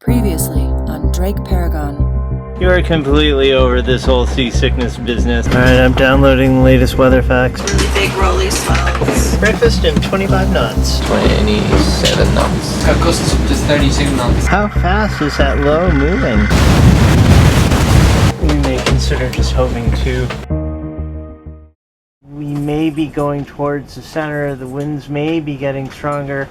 Previously on DrakeParagon. You are completely over this whole seasickness business. Alright, I'm downloading the latest weather facts. Really big rolly swells. Breakfast in 25 knots. 27 knots. Gusts up to 32 knots. How fast is that low moving? We may consider just hoping to. We may be going towards the center. The winds may be getting stronger.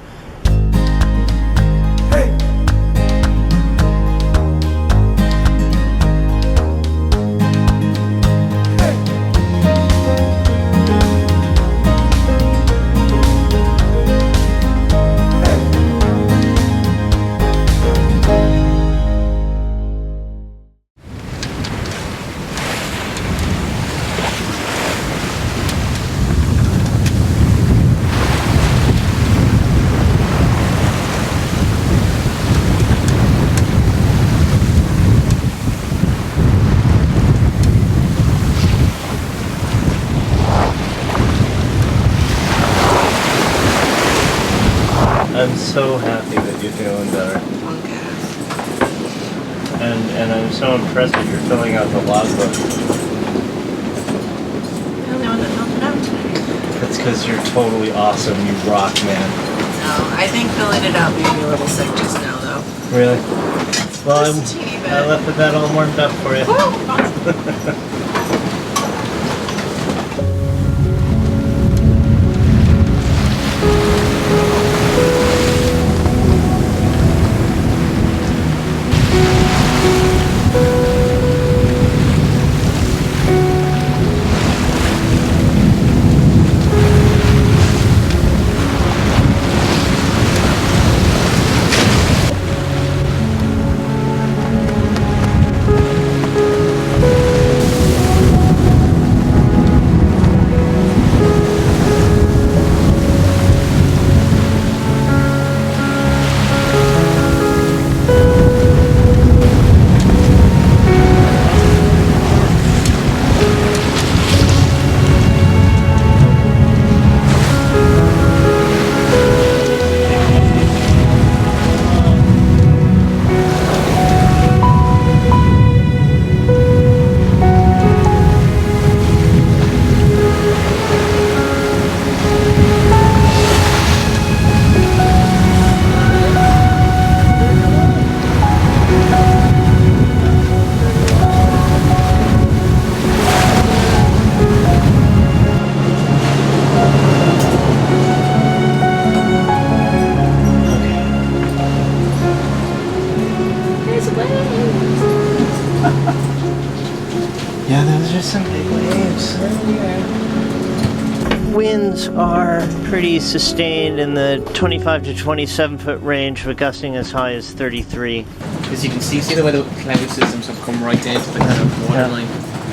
I'm so happy that you're feeling better. Okay. And I'm so impressed that you're filling out the logbook. The only one that filled it out today. That's because you're totally awesome. You rock, man. No, I think filling it out made me a little sick just now, though. Really? Well, Just a teeny bit. I left the bed all warmed up for you. Woo! Awesome. Yeah, those are some big waves. Winds are pretty sustained in the 25 to 27 foot range, but gusting as high as 33. As you can see the way the cloud systems have come right down to the kind of waterline.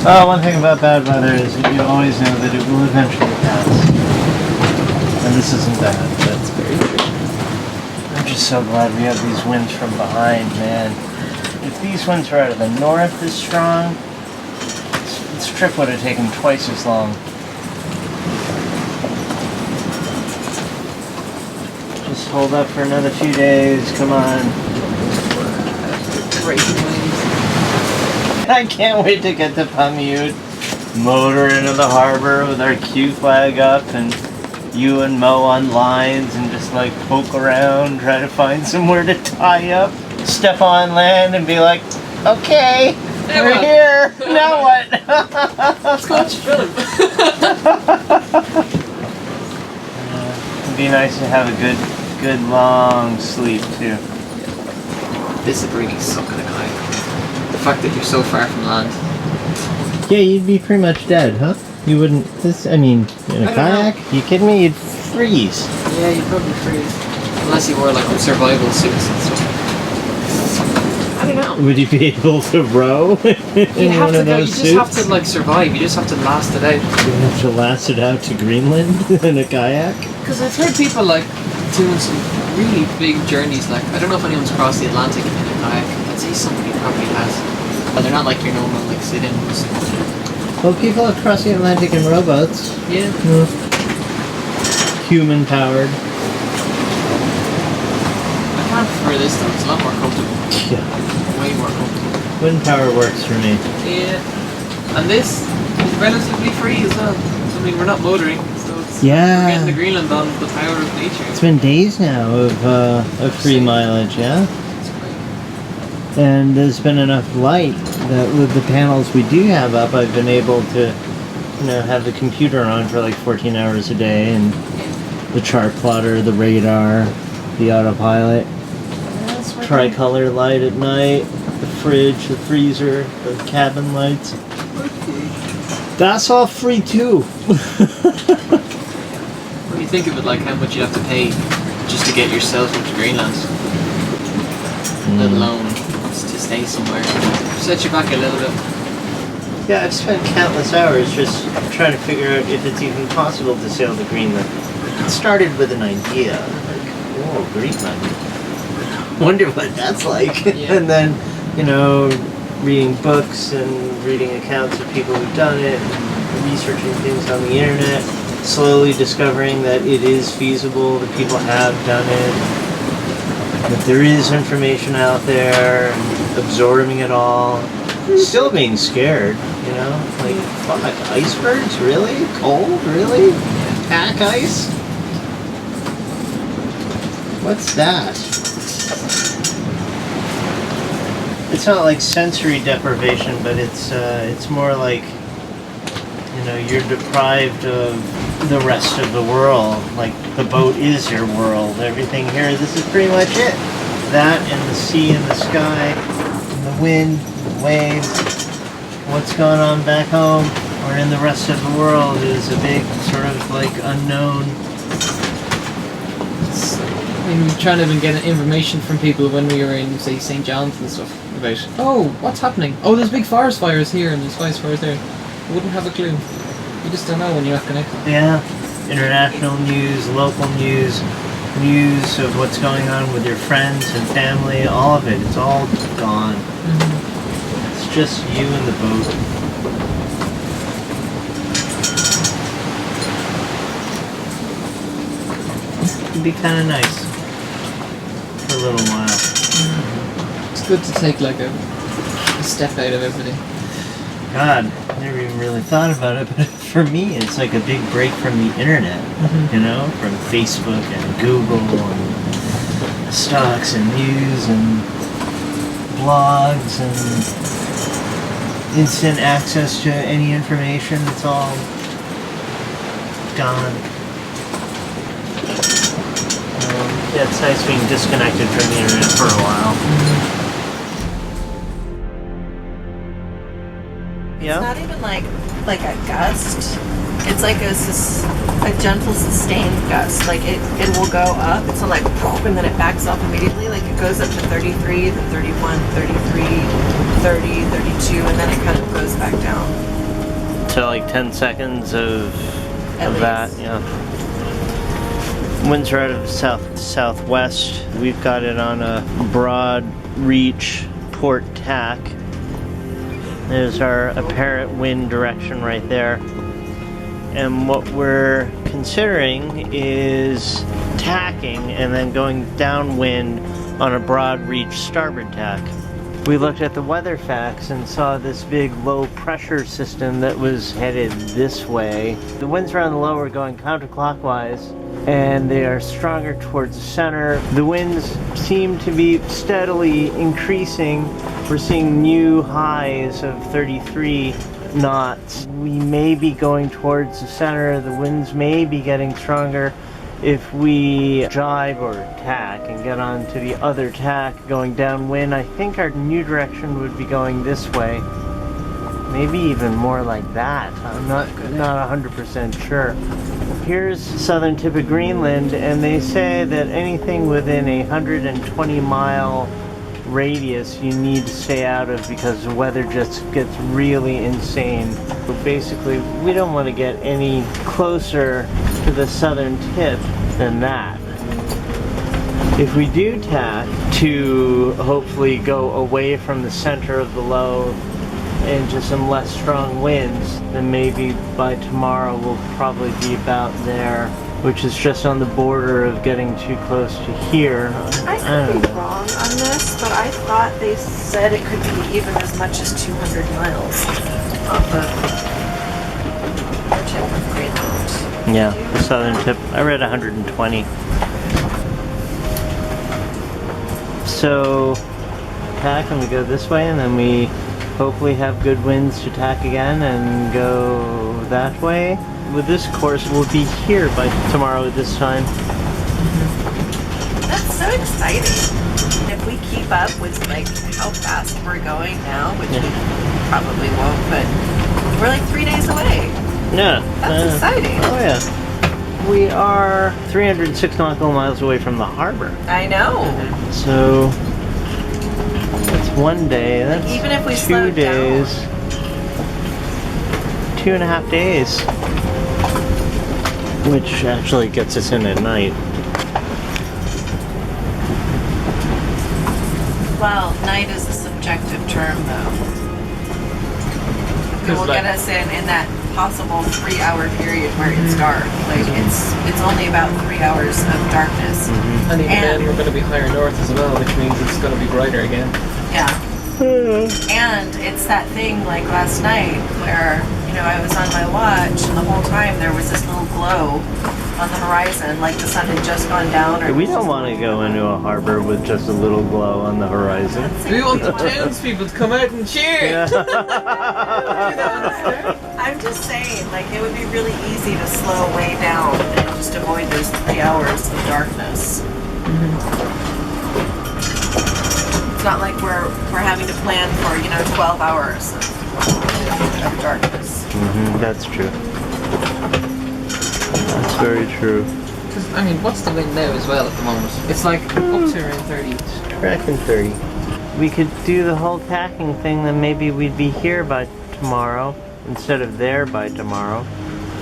Oh, one thing about bad weather is that you always know that it will eventually pass. And this isn't bad. That's very true. I'm just so glad we have these winds from behind, man. If these winds were out of the north this strong, this trip would have taken twice as long. Just hold up for another few days, come on. Great winds. I can't wait to get to Pamute, motor into the harbor with our Q flag up, and you and Mo on lines, and just like poke around, try to find somewhere to tie up, step on land and be like, okay, we're here, now what? Let's go watch a film. It'd be nice to have a good long sleep too. This would really suck in a kayak. The fact that you're so far from land. Yeah, you'd be pretty much dead, huh? You wouldn't, in a kayak? You kidding me? You'd freeze. Yeah, you'd probably freeze. Unless you wore like survival suits and stuff. I don't know. Would you be able to row in one of those you suits? just have to like survive. You just have to last it out. You have to last it out to Greenland in a kayak? Because I've heard people like doing some really big journeys. Like I don't know if anyone's crossed the Atlantic in a kayak. I'd say somebody probably has. But they're not like your normal like sit-ins. Well, people across the Atlantic in rowboats. Yeah. Human powered. I've I prefer this though. It's a lot more comfortable. Yeah. Way more comfortable. Wind power works for me. Yeah. And this is relatively free as well. So, I mean, we're not motoring, so it's we're getting the Greenland on the power of nature. It's been days now of free mileage, yeah? It's great. And there's been enough light that with the panels we do have up, I've been able to, have the computer on for like 14 hours a day, and the chart plotter, the radar, the autopilot, tricolor light at night, the fridge, the freezer, the cabin lights. That's all free too. When you think of it, like how much you have to pay just to get yourself into Greenland, let alone to stay somewhere, set you back a little bit. Yeah, I've spent countless hours just trying to figure out if it's even possible to sail to Greenland. It started with an idea, like, oh, Greenland. Wonder what that's like. Yeah. And then, reading books and reading accounts of people who've done it, and researching things on the internet, slowly discovering that it is feasible, that people have done it, that there is information out there, and absorbing it all. Still being scared, like, fuck, icebergs, really? Cold, really? Pack ice? What's that? It's not like sensory deprivation, but it's more like, you're deprived of the rest of the world. Like, the boat is your world. Everything here, this is pretty much it. That and the sea and the sky, and the wind, the waves. What's going on back home or in the rest of the world is a big sort of like unknown. I mean, we're trying to even get information from people when we were in, say, St. John's and stuff about, oh, what's happening? Oh, there's big forest fires here and there's forest fires there. You wouldn't have a clue. You just don't know when you're not connected. Yeah, international news, local news, news of what's going on with your friends and family, all of it, it's all gone. Mm-hmm. It's just you and the boat. It'd be kind of nice for a little while. Mm-hmm. It's good to take like a step out of everything. God, I never even really thought about it, but for me it's like a big break from the internet, mm-hmm. From Facebook and Google and stocks and news and blogs and instant access to any information. It's all gone. Yeah, it's nice being disconnected from the internet for a while. Mm-hmm. It's not even like a gust. It's like a gentle sustained gust. Like it will go up. It's not like whoop, and then it backs off immediately. Like it goes up to 33, then 31, 33, 30, 32, and then it kind of goes back down. So like 10 seconds of that, yeah. Winds are out of southwest. We've got it on a broad reach port tack. There's our apparent wind direction right there. And what we're considering is tacking and then going downwind on a broad reach starboard tack. We looked at the weather facts and saw this big low pressure system that was headed this way. The winds around the low are going counterclockwise and they are stronger towards the center. The winds seem to be steadily increasing. We're seeing new highs of 33 knots. We may be going towards the center. The winds may be getting stronger if we jibe or tack and get on to the other tack going downwind. I think our new direction would be going this way. Maybe even more like that. I'm not 100% sure. Here's southern tip of Greenland, and they say that anything within a 120-mile radius you need to stay out of because the weather just gets really insane. So basically, we don't want to get any closer to the southern tip than that. If we do tack to hopefully go away from the center of the low into some less strong winds, then maybe by tomorrow we'll probably be about there, which is just on the border of getting too close to here. I could be wrong on this, but I thought they said it could be even as much as 200 miles off the tip of Greenland. Yeah, the southern tip. I read 120. So, Tack, and we go this way, and then we hopefully have good winds to tack again and go that way. With this course, we'll be here by tomorrow at this time. That's so exciting. If we keep up with like how fast we're going now, which we probably won't, but we're like 3 days away. Yeah. That's exciting. Oh yeah. We are 306 nautical miles away from the harbor. I know. So that's 1 day. That's Even if we 2 slowed days. 2.5 days. Which actually gets us in at night. Well, night is a subjective term, though. It will get us in that possible 3-hour period where it's dark. Like it's only about 3 hours of darkness. And even then, we're going to be higher north as well, which means it's going to be brighter again. Yeah. And it's that thing like last night where, you know, I was on my watch and the whole time there was this little glow on the horizon, like the sun had just gone down. Or We don't want to go into a harbor with just a little glow on the horizon. We want the townspeople to come out and cheer! I'm just saying, like, it would be really easy to slow way down and just avoid those 3 hours of darkness. It's not like we're having to plan for, 12 hours of darkness. That's true. That's very true. Because, I mean, what's the wind now as well at the moment? It's like up to around 30. Reckon 30. We could do the whole tacking thing, then maybe we'd be here by tomorrow instead of there by tomorrow.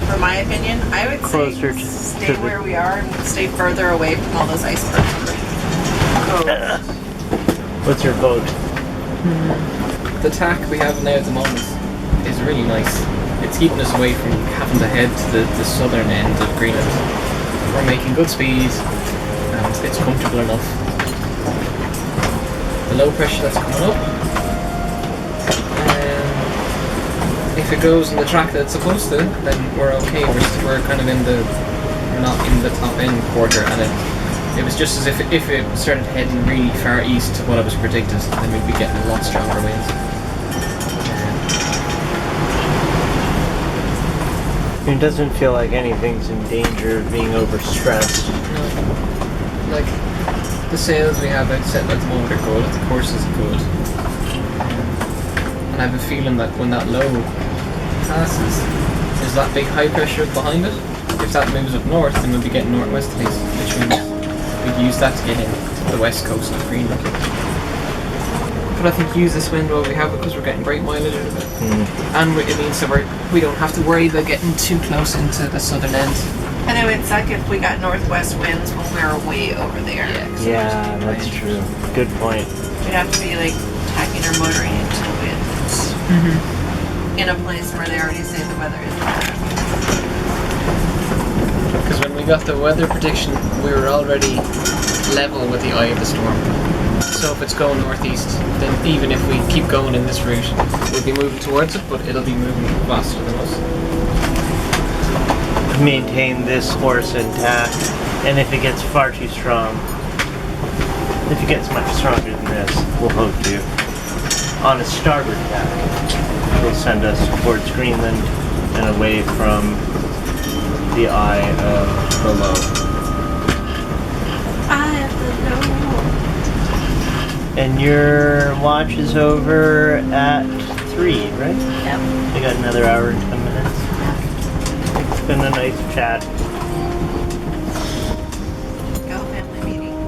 For my opinion, I would Closer say to stay the- where we are and stay further away from all those icebergs. What's your vote? The tack we have now at the moment is really nice. It's keeping us away from having to head to the southern end of Greenland. We're making good speed and it's comfortable enough. The low pressure that's coming up, if it goes in the track that it's supposed to, then we're okay. We're kind of we're not in the top end quarter, and it was just as if it started heading really far east to what I was predicted, then we'd be getting a lot stronger winds. It doesn't feel like anything's in danger of being overstressed. No. Like, the sails we have out set at the moment are good, the course is good. And I have a feeling that when that low passes, there's that big high pressure behind it. If that moves up north, then we'll be getting northwesterlies, which means we'd use that to get in to the west coast of Greenland. But I think use this wind while we have it because we're getting great mileage out of it. And it means that we don't have to worry about getting too close into the southern end. And it would suck if we got northwest winds when we were way over there. Yeah, that's true. Good point. We'd have to be like tacking or motoring into the winds in a place where they already say the weather is bad. Because when we got the weather prediction, we were already level with the eye of the storm. So if it's going northeast, then even if we keep going in this route, we'll be moving towards it, but it'll be moving faster than us. Maintain this course intact, and if it gets far too strong, if it gets much stronger than this, we'll hope to, on a starboard tack, will send us towards Greenland and away from the eye of the low. Eye of the low. And your watch is over at 3, right? Yep. We got another hour and 10 minutes. It's been a nice chat. Go family meeting.